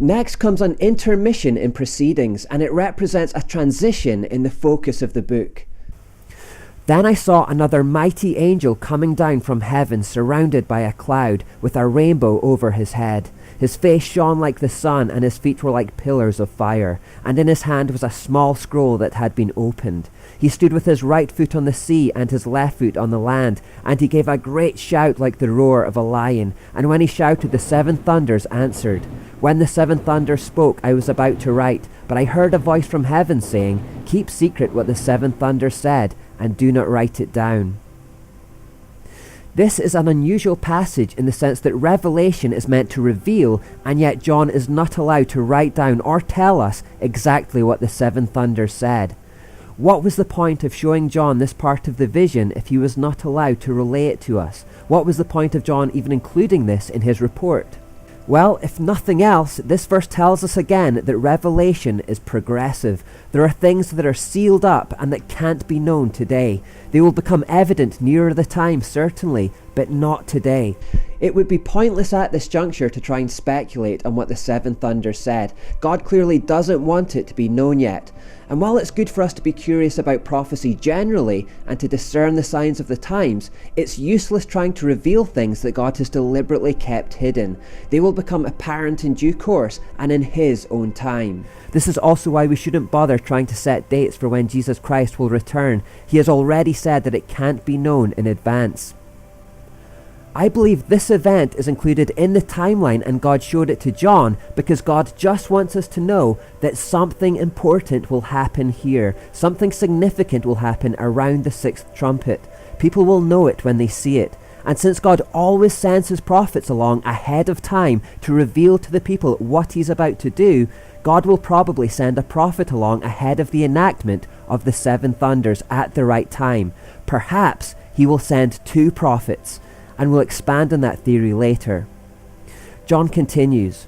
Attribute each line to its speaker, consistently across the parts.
Speaker 1: Next comes an intermission in proceedings, and it represents a transition in the focus of the book. Then I saw another mighty angel coming down from heaven, surrounded by a cloud, with a rainbow over his head. His face shone like the sun, and his feet were like pillars of fire, and in his hand was a small scroll that had been opened. He stood with his right foot on the sea and his left foot on the land, and he gave a great shout like the roar of a lion, and when he shouted, the seven thunders answered. When the seven thunders spoke, I was about to write, but I heard a voice from heaven saying, "Keep secret what the seven thunders said, and do not write it down." This is an unusual passage in the sense that Revelation is meant to reveal, and yet John is not allowed to write down or tell us exactly what the seven thunders said. What was the point of showing John this part of the vision if he was not allowed to relay it to us? What was the point of John even including this in his report? Well, if nothing else, this verse tells us again that Revelation is progressive. There are things that are sealed up and that can't be known today. They will become evident nearer the time, certainly, but not today. It would be pointless at this juncture to try and speculate on what the seven thunders said. God clearly doesn't want it to be known yet. And while it's good for us to be curious about prophecy generally and to discern the signs of the times, it's useless trying to reveal things that God has deliberately kept hidden. They will become apparent in due course and in His own time. This is also why we shouldn't bother trying to set dates for when Jesus Christ will return. He has already said that it can't be known in advance. I believe this event is included in the timeline and God showed it to John because God just wants us to know that something important will happen here. Something significant will happen around the sixth trumpet. People will know it when they see it. And since God always sends His prophets along ahead of time to reveal to the people what He's about to do, God will probably send a prophet along ahead of the enactment of the seven thunders at the right time. Perhaps He will send two prophets. And we'll expand on that theory later. John continues,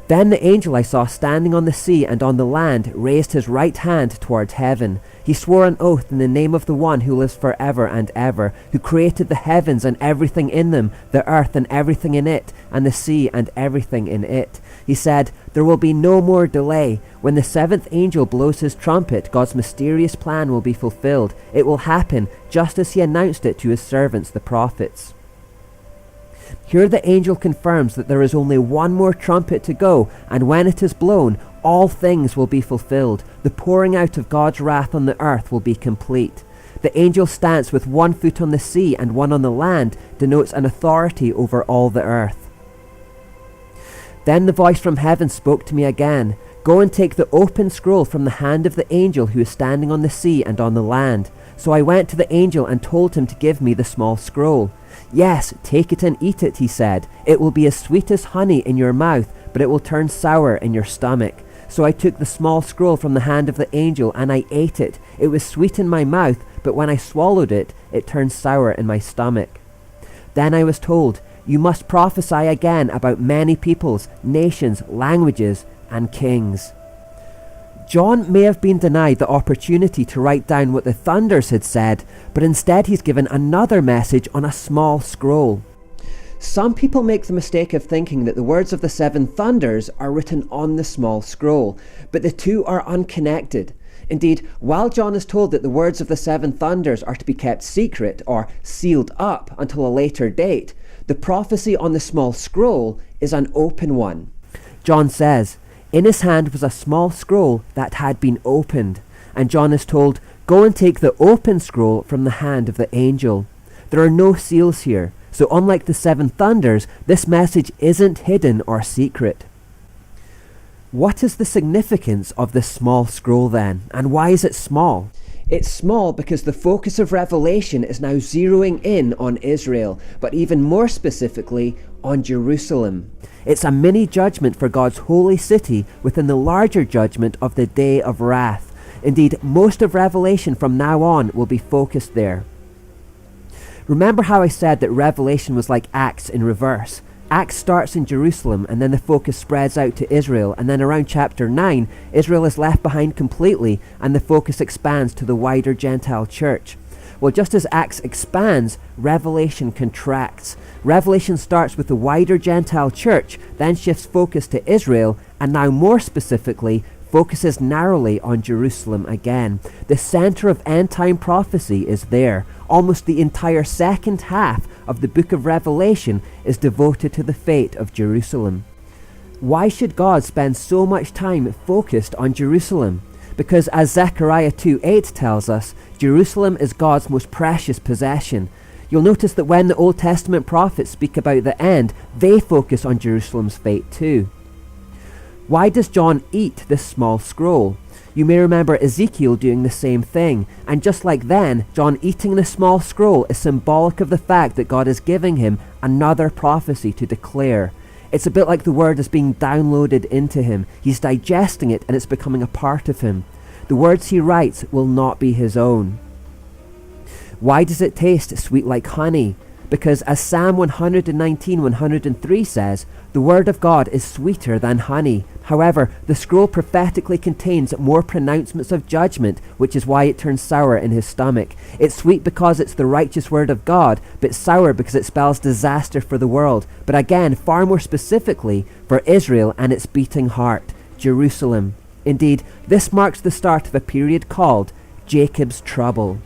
Speaker 1: "Then the angel I saw standing on the sea and on the land raised his right hand towards heaven. He swore an oath in the name of the one who lives forever and ever, who created the heavens and everything in them, the earth and everything in it, and the sea and everything in it. He said, 'There will be no more delay. When the seventh angel blows his trumpet, God's mysterious plan will be fulfilled. It will happen just as He announced it to His servants, the prophets.'" Here the angel confirms that there is only one more trumpet to go, and when it is blown, all things will be fulfilled. The pouring out of God's wrath on the earth will be complete. The angel's stance with one foot on the sea and one on the land denotes an authority over all the earth. Then the voice from heaven spoke to me again, "Go and take the open scroll from the hand of the angel who is standing on the sea and on the land." So I went to the angel and told him to give me the small scroll. "Yes, take it and eat it," he said. "It will be as sweet as honey in your mouth, but it will turn sour in your stomach." So I took the small scroll from the hand of the angel and I ate it. It was sweet in my mouth, but when I swallowed it, it turned sour in my stomach. Then I was told, "You must prophesy again about many peoples, nations, languages, and kings." John may have been denied the opportunity to write down what the thunders had said, but instead he's given another message on a small scroll. Some people make the mistake of thinking that the words of the seven thunders are written on the small scroll, but the two are unconnected. Indeed, while John is told that the words of the seven thunders are to be kept secret or sealed up until a later date, the prophecy on the small scroll is an open one. John says, "In his hand was a small scroll that had been opened." And John is told, "Go and take the open scroll from the hand of the angel." There are no seals here, so unlike the seven thunders, this message isn't hidden or secret. What is the significance of this small scroll then, and why is it small? It's small because the focus of Revelation is now zeroing in on Israel, but even more specifically, on Jerusalem. It's a mini judgment for God's holy city within the larger judgment of the day of wrath. Indeed, most of Revelation from now on will be focused there. Remember how I said that Revelation was like Acts in reverse? Acts starts in Jerusalem and then the focus spreads out to Israel, and then around chapter 9, Israel is left behind completely and the focus expands to the wider Gentile church. Well, just as Acts expands, Revelation contracts. Revelation starts with the wider Gentile church, then shifts focus to Israel, and now more specifically, focuses narrowly on Jerusalem again. The center of end-time prophecy is there. Almost the entire second half of the book of Revelation is devoted to the fate of Jerusalem. Why should God spend so much time focused on Jerusalem? Because as Zechariah 2:8 tells us, Jerusalem is God's most precious possession. You'll notice that when the Old Testament prophets speak about the end, they focus on Jerusalem's fate too. Why does John eat this small scroll? You may remember Ezekiel doing the same thing, and just like then, John eating the small scroll is symbolic of the fact that God is giving him another prophecy to declare. It's a bit like the word is being downloaded into him. He's digesting it and it's becoming a part of him. The words he writes will not be his own. Why does it taste sweet like honey? Because as Psalm 119:103 says, the word of God is sweeter than honey. However, the scroll prophetically contains more pronouncements of judgment, which is why it turns sour in his stomach. It's sweet because it's the righteous word of God, but sour because it spells disaster for the world. But again, far more specifically, for Israel and its beating heart, Jerusalem. Indeed, this marks the start of a period called Jacob's trouble.